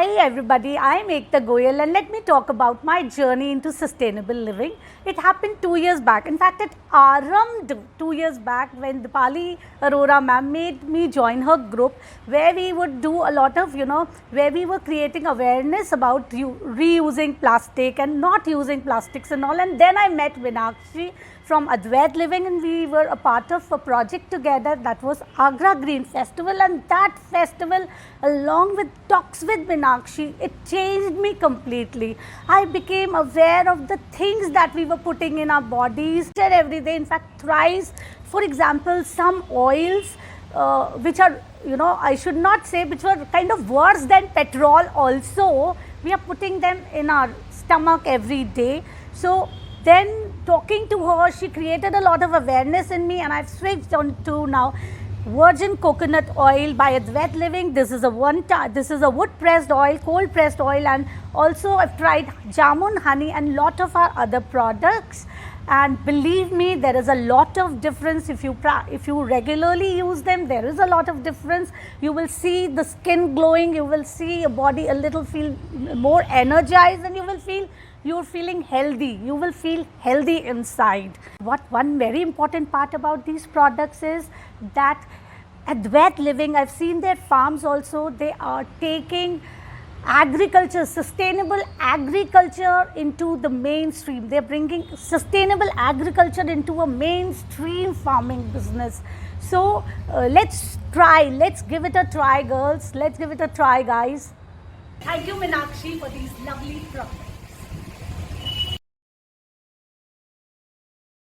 Hi everybody, I am Ekta Goyal and let me talk about my journey into sustainable living. It happened 2 years back. In fact, it armed 2 years back when Dipali Arora ma'am made me join her group where we would do a lot of, where we were creating awareness about reusing plastic and not using plastics and all. And then I met Meenakshi from Advait Living and we were a part of a project together that was Agra Green Festival, and that festival along with talks with Meenakshi, it changed me completely. I became aware of the things that we were putting in our bodies every day, in fact thrice. For example, some oils which are, I should not say, which were kind of worse than petrol also, we are putting them in our stomach every day. So then talking to her, she created a lot of awareness in me, and I've switched on to now virgin coconut oil by Advait Living. This is a wood pressed oil, cold pressed oil, and also I've tried jamun honey and lot of our other products. And believe me, there is a lot of difference if you regularly use them. There is a lot of difference. You will see the skin glowing, you will see your body a little feel more energized, and you will feel you're feeling healthy. You will feel healthy inside. One very important part about these products is that Advait Living, I've seen their farms also, they are taking agriculture, sustainable agriculture into the mainstream. They're bringing sustainable agriculture into a mainstream farming business. So let's give it a try, girls. Let's give it a try, guys. Thank you, Meenakshi, for these lovely products.